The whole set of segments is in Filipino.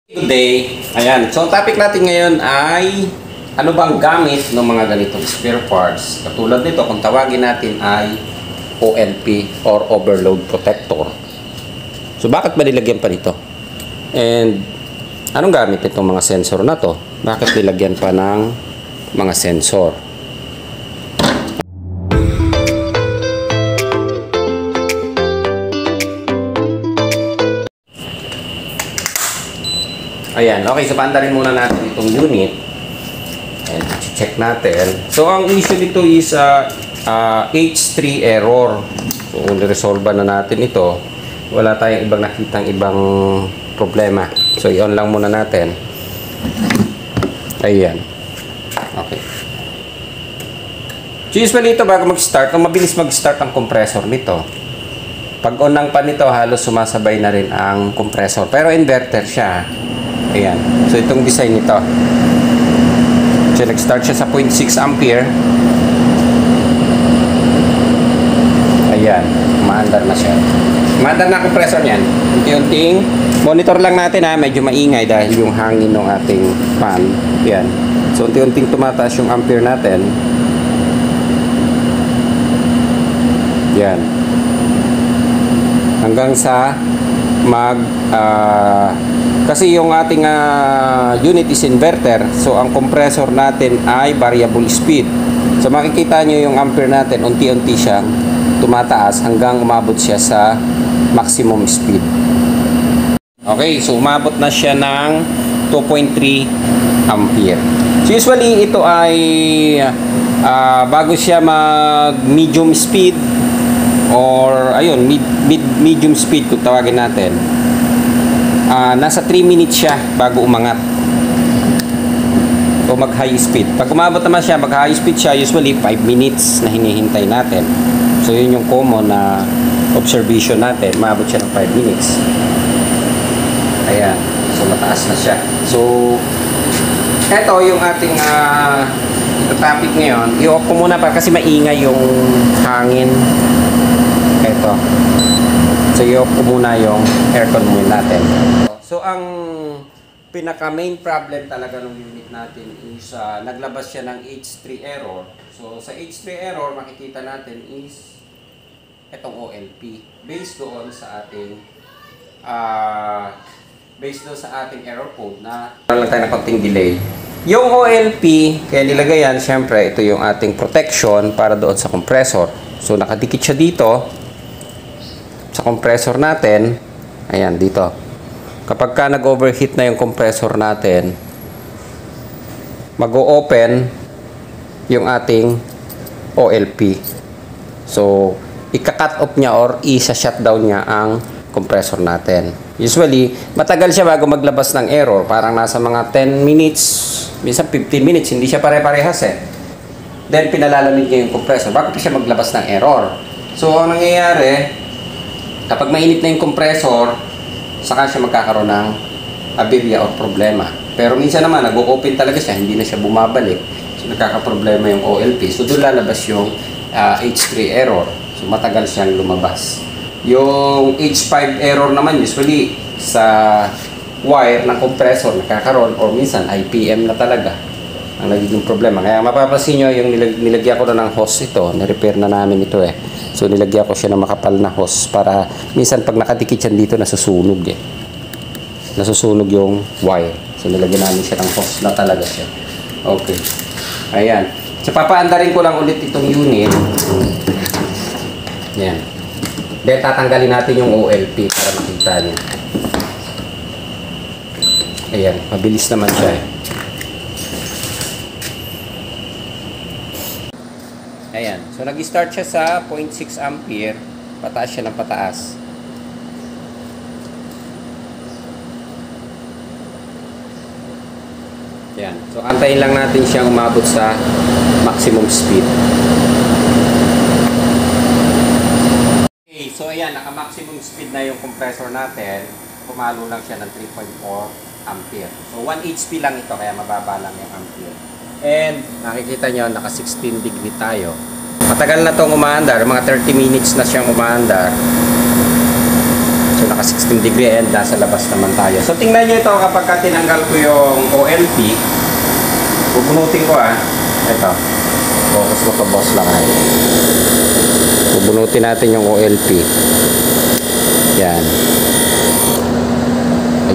Good day. Ayan. So, ang topic natin ngayon ay ano bang gamit ng mga ganitong spare parts. Katulad nito, kung tawagin natin ay OLP or Overload Protector. So, bakit ba nilagyan pa nito? And, anong gamit itong mga sensor na to? Bakit nilagyan pa ng mga sensor? Ayan, okay, so paandarin muna natin itong unit. And check natin. So, ang issue dito is H3 error. So, kung resolve na natin ito, wala tayong ibang nakitang ibang problema. So, i-on lang muna natin. Ayan. Okay. So, usually ito bago mag-start, mabilis mag-start ang compressor nito. Pag on ng pan nito, halos sumasabay na rin ang compressor. Pero inverter siya. Ayan. So, itong design nito. So, nag-start siya sa 0.6 ampere. Ayan. Umaandar na siya. Umaandar na ang compressor niyan. Unti-unting monitor lang natin ha. Medyo maingay dahil yung hangin ng ating fan. Ayan. So, unti-unting tumataas yung ampere natin. Ayan. Hanggang sa kasi yung ating unit is inverter, so ang compressor natin ay variable speed. So makikita nyo yung ampere natin, unti-unti siyang tumataas hanggang umabot siya sa maximum speed. Okay, so umabot na siya ng 2.3 ampere. So usually ito ay bago siya mag medium speed or ayun, medium speed kung tawagin natin. Nasa 3 minutes siya bago umangat o mag high speed. Pag umabot naman siya, mag high speed siya, usually 5 minutes na hinihintay natin. So yun yung common na observation natin, umabot siya ng 5 minutes. Ayan, so mataas na siya. So eto yung ating topic ngayon. I-off ko muna pa kasi maingay yung hangin. Eto, so i-off ko muna yung aircon muna natin. So ang pinaka main problem talaga ng unit natin is naglabas siya ng H3 error. So sa H3 error makikita natin is itong OLP based doon sa ating error code na lang tayo na konting delay. Yung OLP kaya nilagay yan, syempre ito yung ating protection para doon sa compressor. So nakadikit siya dito sa compressor natin. Ayan, dito. Kapag ka nag-overheat na yung compressor natin, mag-o-open yung ating OLP. So, ika-cut off niya or isa-shutdown niya ang compressor natin. Usually, matagal siya bago maglabas ng error. Parang nasa mga 10 minutes, minsan 15 minutes, hindi siya pare-parehas eh. Then, pinalalamig niya yung compressor bago pa siya maglabas ng error. So, ang nangyayari, kapag mainit na yung compressor, saka siya magkakaroon ng aberya o problema. Pero minsan naman, nag-o-open talaga siya, hindi na siya bumabalik. So, nagkakaproblema yung OLP. So, doon lalabas yung H3 error. So, matagal siyang lumabas. Yung H5 error naman, usually, sa wire ng compressor, nagkakaroon, or minsan, IPM na talaga ang nagiging problema. Kaya mapapansin nyo, yung nilagyan ko na ng hose ito, na-repair na namin ito eh. So, nilagyan ko siya ng makapal na hose para minsan pag nakadikit yan dito, nasusunog eh. Nasusunog yung wire. So, nilagyan namin siya ng hose na talaga siya. Okay. Ayan. So, papaandarin ko lang ulit itong unit. Ayan. Then, tatanggalin natin yung OLP para makita niyo. Ayan. Mabilis naman siya eh. Ayan. So, nag-start siya sa 0.6 ampere. Pataas siya ng pataas. Ayan. So, antayin lang natin siyang umabot sa maximum speed. Okay. So, ayan. Naka-maximum speed na yung compressor natin. Pumalo lang siya ng 3.4 ampere. So, 1 HP lang ito. Kaya mababa lang yung ampere. And nakikita nyo, naka 16 degree tayo. Matagal na itong umaandar, mga 30 minutes na siyang umaandar. So naka 16 degree and nasa labas naman tayo. So tingnan nyo ito kapag tinanggal ko yung OLP. Bubunutin ko ito. Focus mo to boss lang Bubunutin natin yung OLP. Yan.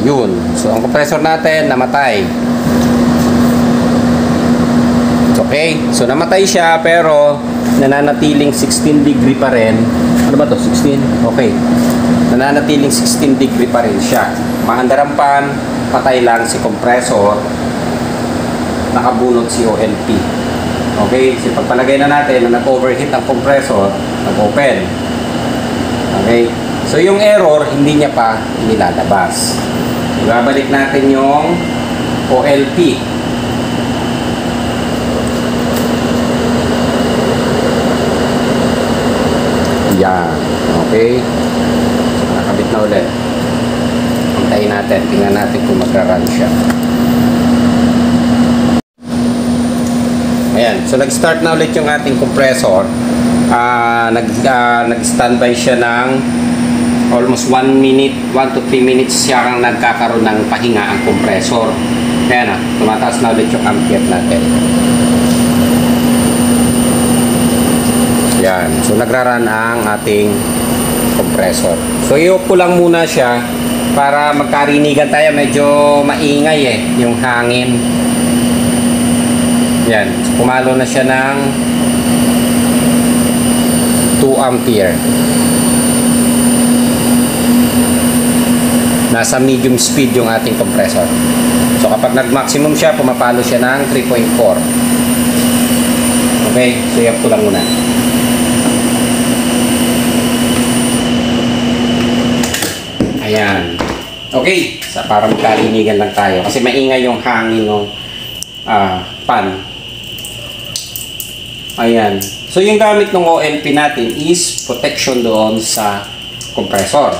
Ayun. So ang compressor natin namatay. Okay. So namatay siya pero nananatiling 16 degree pa rin. Ano ba to? 16? Okay. Nananatiling 16 degree pa rin siya. Mahandarampan, patay lang si compressor. Nakabunot si OLP. Okay. So pagpalagay na natin na nag-overheat ang compressor, nag-open. Okay. So yung error, hindi niya pa nilalabas. Ibabalik natin yung OLP. Yan. Okay. So, nakabit na ulit. Hintayin natin. Tingnan natin kung magra-run siya. Ayan. So, nag-start na ulit yung ating compressor. Nag-standby siya ng almost 1 minute, 1 to 3 minutes siya kang nagkakaroon ng pahinga ang compressor. Ayan tumataas na ulit yung ampere natin. Yan. So, nagra-run ang ating compressor. So, i-off ko lang muna siya para magkarinigan tayo. Medyo maingay yung hangin. Yan. So, pumalo na siya ng 2 ampere. Nasa medium speed yung ating compressor. So, kapag nag-maximum siya, pumapalo siya ng 3.4. Okay. So, i-off ko lang muna. Ayan. Okay. So, para magkarinigan lang tayo. Kasi maingay yung hangin ng pan. Ayan. So, yung gamit ng OLP natin is protection doon sa compressor.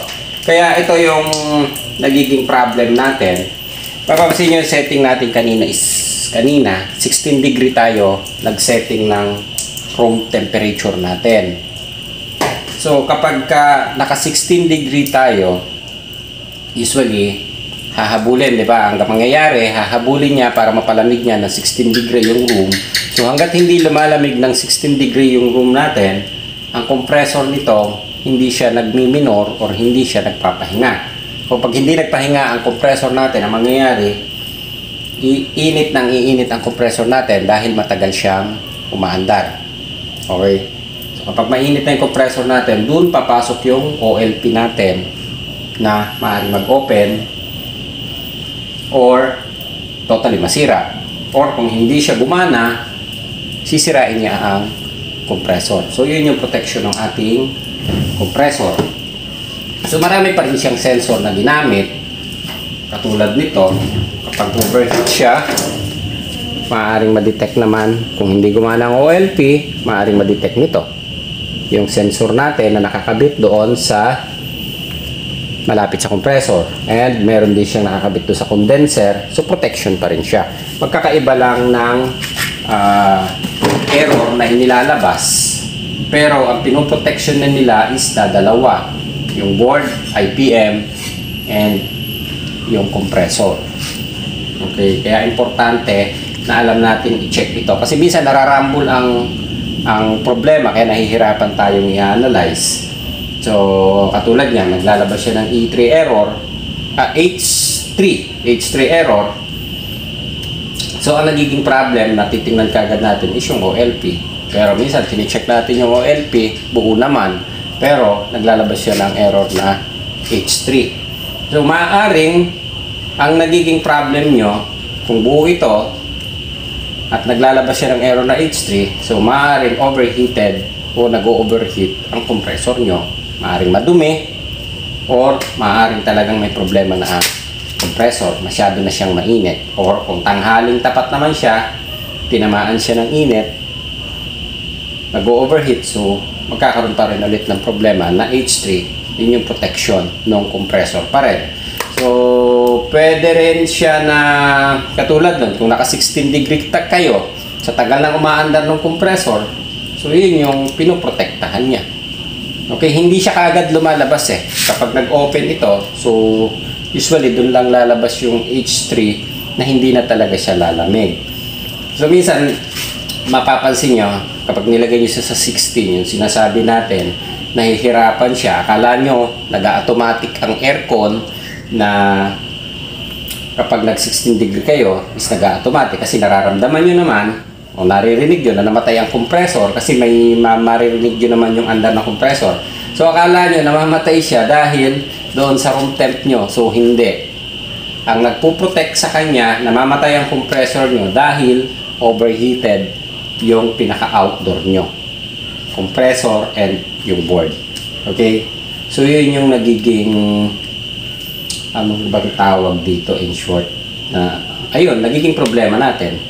Kaya ito yung nagiging problem natin. Papapansin nyo yung setting natin kanina is 16 degree tayo nag-setting ng room temperature natin. So, kapag naka 16 degree tayo, usually, hahabulin, di ba? Ang mangyayari, hahabulin niya para mapalamig niya ng 16 degree yung room. So, hanggat hindi lumalamig ng 16 degree yung room natin, ang compressor nito, hindi siya nagmi-minor or hindi siya nagpapahinga. So, pag hindi nagpahinga ang compressor natin, ang mangyayari, iinit ang compressor natin dahil matagal siyang umaandar. Okay? So, kapag mainit na yung compressor natin, dun papasok yung OLP natin na maaaring mag-open or totally masira. Or kung hindi siya gumana, sisirain niya ang compressor. So, yun yung protection ng ating compressor. So, marami pa rin siyang sensor na ginamit. Katulad nito, kapag overheat siya, maaaring ma-detect naman. Kung hindi gumana ang OLP, maaaring ma-detect nito. Yung sensor natin na nakakabit doon sa malapit sa compressor. And meron din siyang nakakabit doon sa condenser. So, protection pa rin siya. Magkakaiba lang ng error na inilalabas. Pero, ang pinoprotection na nila is dalawa. Yung board, IPM, and yung compressor. Okay? Kaya, importante na alam natin i-check ito. Kasi minsan, nararambol ang problema. Kaya, nahihirapan tayong i-analyze. So, katulad niyan, naglalabas siya ng E3 error, H3 error. So, ang nagiging problem na titingnan kagad natin is yung OLP. Pero minsan, tinicheck natin yung OLP, buo naman, pero naglalabas siya ng error na H3. So, maaaring, ang nagiging problem nyo, kung buo ito, at naglalabas siya ng error na H3, so maaaring overheated o nag-overheat ang compressor nyo. Maaaring madumi or maaaring talagang may problema na ang compressor, masyado na siyang mainit, or kung tanghaling tapat naman siya, tinamaan siya ng init, nag-overheat, so magkakaroon pa rin ulit ng problema na H3. Yun yung protection ng compressor pa rin. So, pwede rin siya na katulad nun, kung naka 16 degree kayo, sa tagal ng umaandar ng compressor, so yun yung pinoprotektahan niya. Okay, hindi siya kaagad lumalabas eh. Kapag nag-open ito, so usually dun lang lalabas yung H3 na hindi na talaga siya lalamig. So minsan, mapapansin nyo, kapag nilagay nyo siya sa 16, yung sinasabi natin, nahihirapan siya. Akala nyo, nag-automatic ang aircon na kapag nag 16 degree kayo, is nag-automatic kasi nararamdaman nyo naman o naririnig nyo na namatay ang compressor kasi may maririnig nyo naman yung andar ng compressor. So akala nyo namamatay siya dahil doon sa room temp nyo. So hindi. Ang nagpuprotect sa kanya, namamatay ang compressor nyo dahil overheated yung pinaka-outdoor nyo. Compressor and yung board. Okay? So yun yung nagiging ano bang tawag dito in short na ayun, nagiging problema natin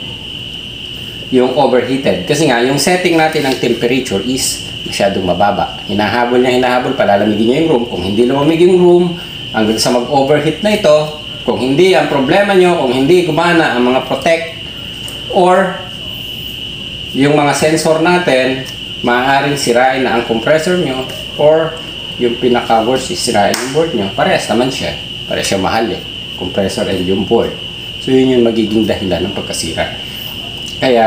yung overheated kasi nga yung setting natin ng temperature is masyadong mababa, hinahabol palalamigin niya yung room. Kung hindi lumamig yung room hanggang sa mag-overheat na ito, kung hindi ang problema nyo, kung hindi gumana ang mga protect or yung mga sensor natin, maaaring sirain na ang compressor nyo or yung pinaka-worst is sirain yung board nyo. Parehas naman siya. Parehas siya mahal eh. Compressor and yung board. So yun yung magiging dahilan ng pagkasira. Kaya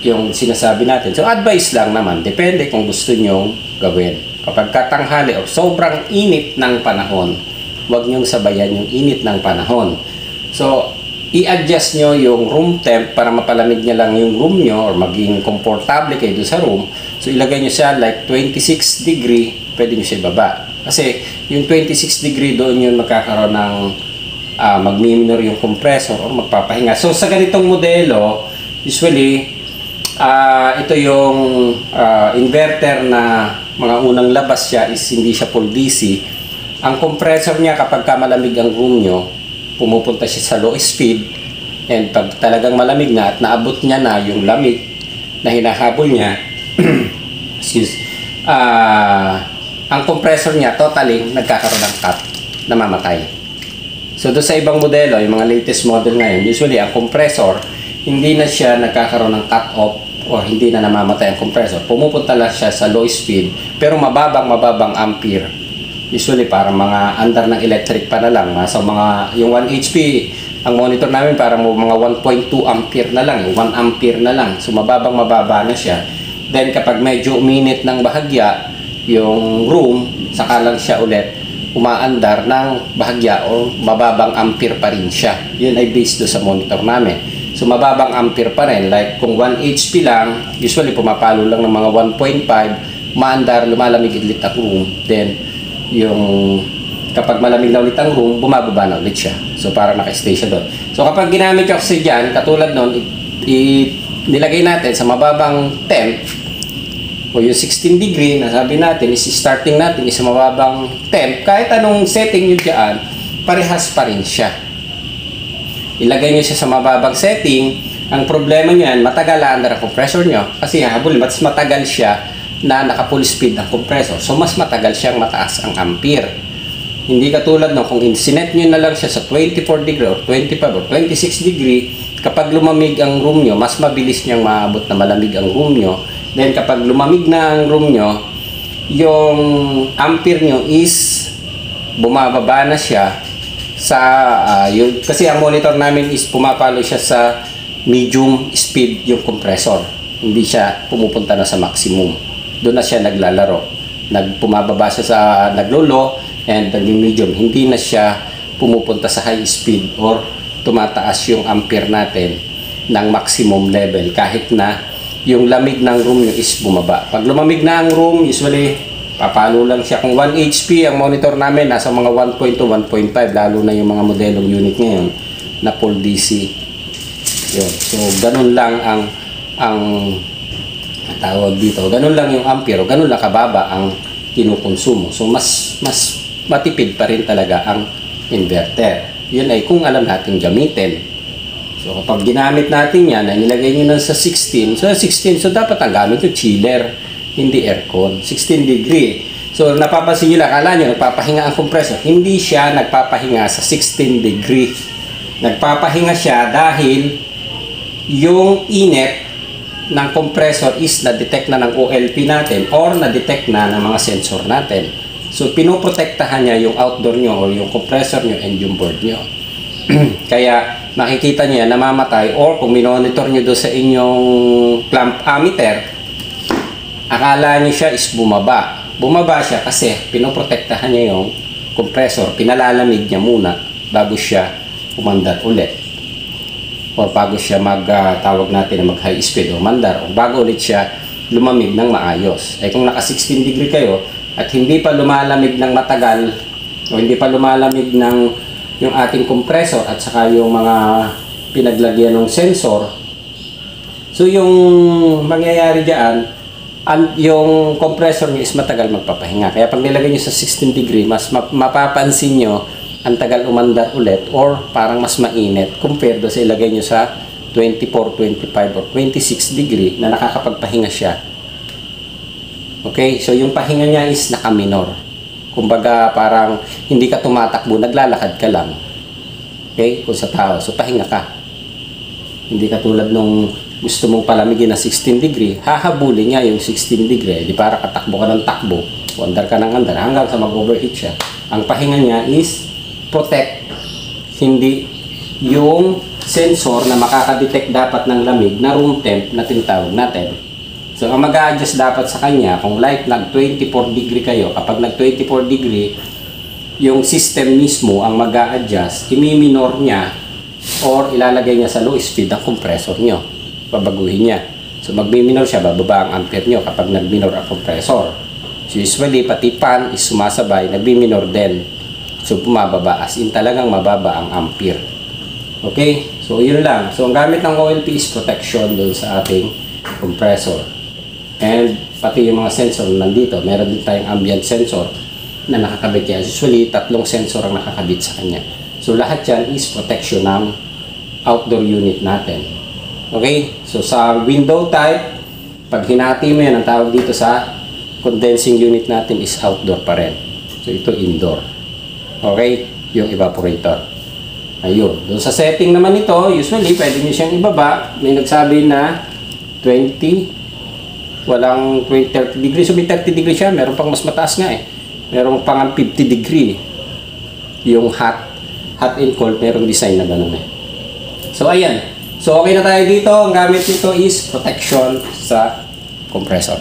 yung sinasabi natin. So advice lang naman. Depende kung gusto nyong gawin. Kapag katanghali o sobrang init ng panahon, huwag nyong sabayan yung init ng panahon. So i-adjust nyo yung room temp para mapalamig niya lang yung room nyo or maging komportable kayo doon sa room. So ilagay nyo siya like 26 degree, pwede nyo siya ibaba. Kasi yung 26 degree doon yun magkakaroon ng magmi-minor yung compressor or magpapahinga. So sa ganitong modelo, usually ito yung inverter na mga unang labas siya is hindi siya full DC. Ang compressor niya kapag malamig ang room nyo, pumupunta siya sa low speed, and pag talagang malamig na at naabot niya na yung lamig na hinahabol niya excuse, ang compressor niya totally nagkakaroon ng cut, namamatay. So doon sa ibang modelo, yung mga latest model ngayon, usually ang compressor hindi na siya nagkakaroon ng cut off or hindi na namamatay ang compressor, pumupunta lang siya sa low speed pero mababang ampere. Usually parang mga under ng electric pa na lang. Sa mga, yung 1 HP, ang monitor namin parang mga 1.2 ampere na lang. 1 ampere na lang. So mababa na siya. Then kapag medyo uminit ng bahagya, yung room, saka lang siya ulit umaandar ng bahagya o mababang ampere pa rin siya. Yun ay based do sa monitor namin. So mababang ampere pa rin. Like kung 1 HP lang, usually pumapalo lang ng mga 1.5, maandar, lumalamig ulit ang room. Then yung kapag malamig na ulit ang room, bumababa na ulit siya. So para naka-stay siya doon. So kapag ginamit yung oxygen, katulad nun, nilagay natin sa mababang temp o yung 16 degree na sabi natin is starting natin is sa mababang temp, kahit anong setting nyo dyan, parehas pa rin siya. Ilagay nyo siya sa mababang setting. Ang problema niyan, matagal under ang compressor nyo kasi habol, mas matagal siya na naka-full speed ang compressor. So, mas matagal siyang mataas ang ampere. Hindi katulad no, kung sinet nyo na lang siya sa 24 degree or 25 or 26 degree, kapag lumamig ang room nyo, mas mabilis niyang maabot na malamig ang room nyo. Then, kapag lumamig na ang room nyo, yung ampere nyo is bumababa na siya sa, kasi ang monitor namin is pumapalo siya sa medium speed yung compressor. Hindi siya pumupunta na sa maximum. Doon na siya naglalaro. Pumababa siya sa naglolo and nag-medium. Hindi na siya pumupunta sa high speed or tumataas yung ampere natin ng maximum level kahit na yung lamig ng room nyo is bumaba. Pag lumamig na ang room, usually papalo lang siya. Kung 1 HP ang monitor namin, nasa mga 1.2, 1.5, lalo na yung mga modelong unit ngayon na full DC. Yun. So, ganun lang ang tawag dito. Ganun lang yung ampere, ganun lang kababa ang kinukonsumo. So, mas matipid pa rin talaga ang inverter. Yun ay kung alam natin gamitin. So, kapag ginamit natin yan, nilagay nyo na sa 16. So, 16, so dapat ang gamit yung chiller, hindi aircon. 16 degree. So, napapansin nyo lang, akala nyo, nagpapahinga ang compressor. Hindi siya nagpapahinga sa 16 degree. Nagpapahinga siya dahil yung init ng compressor is na-detect na ng OLP natin or na-detect na ng mga sensor natin. So, pinoprotektahan niya yung outdoor nyo or yung compressor nyo and yung board nyo. Kaya, makikita niya namamatay or kung minonitor nyo doon sa inyong clamp ammeter, akala niyo siya is bumaba. Bumaba siya kasi pinoprotektahan niya yung compressor. Pinalalamig niya muna bago siya umandar ulit. O bago siya tawag natin na mag high speed o mandar o bago ulit siya lumamig ng maayos. Kung naka 16 degree kayo at hindi pa lumalamig ng matagal o hindi pa lumalamig ng yung ating compressor at saka yung mga pinaglagyan ng sensor, so yung mangyayari dyan, yung compressor nyo is matagal magpapahinga. Kaya pag nilagay nyo sa 16 degree, mas mapapansin nyo ang tagal umandar ulit or parang mas mainit compared sa ilagay nyo sa 24, 25 or 26 degree na nakakapagpahinga siya. Okay, so yung pahinga niya is naka-minor. Kumbaga parang hindi ka tumatakbo, naglalakad ka lang. Okay, kung sa tao, so pahinga ka. Hindi katulad nung gusto mong palamigin na 16 degree, hahabulin niya yung 16 degree. Di para katakbo ka ng takbo, andar ka ng andar hanggang sa mag-overheat siya. Ang pahinga niya is protect, hindi yung sensor na makakadetect dapat ng lamig na room temp na tinatawag natin. So, ang mag-a-adjust dapat sa kanya, kung like nag-24 degree kayo, kapag nag-24 degree, yung system mismo ang mag-a-adjust, imi-minor niya or ilalagay niya sa low speed ang compressor nyo. Babaguhin niya. So, mag-minor siya, bababa ang ampere nyo kapag nag-minor ang compressor. So, usually, pati fan is sumasabay, nag-minor din. So, bumababa. As in, talagang mababa ang ampere. Okay? So, yun lang. So, ang gamit ng OLP is protection doon sa ating compressor. And, pati yung mga sensor nandito. Meron din tayong ambient sensor na nakakabit yan. Usually, 3 sensor ang nakakabit sa kanya. So, lahat yan is protection ng outdoor unit natin. Okay? So, sa window type, pag hinati mo yan, ang tawag dito sa condensing unit natin is outdoor pa rin. So, ito indoor. Okay? Yung evaporator. Ayun. Doon sa setting naman ito, usually, pwede nyo siyang ibaba. May nagsabi na 20, walang 30 degree. So, may 30 degree siya. Meron pang mas mataas nga eh. Meron pang 50 degree. Yung hot and cold, merong design na gano'n eh. So, ayan. So, okay na tayo dito. Ang gamit nito is protection sa compressor.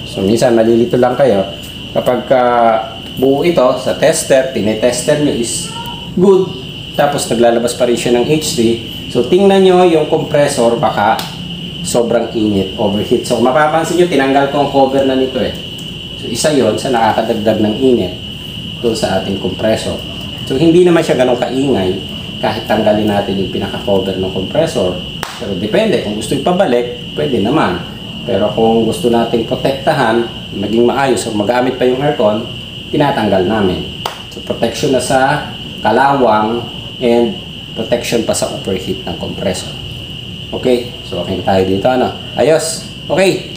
So, minsan, malilito lang kayo. Kapag buo ito sa tester, tinetester nyo is good, tapos naglalabas pa rin siya ng H3. So, tingnan nyo yung compressor, baka sobrang init, overheat. So, mapapansin nyo, tinanggal ko ang cover na nito eh. So, isa yon sa nakakadagdag ng init doon sa ating compressor. So, hindi naman siya ganun kaingay kahit tanggalin natin yung pinaka-cover ng compressor. Pero depende, kung gusto ipabalik, pwede naman. Pero kung gusto nating protektahan, maging maayos o magamit pa yung aircon, tinatanggal namin. So, protection na sa kalawang and protection pa sa overheat ng compressor. Okay? So, okay na tayo dito. Ano? Ayos! Okay!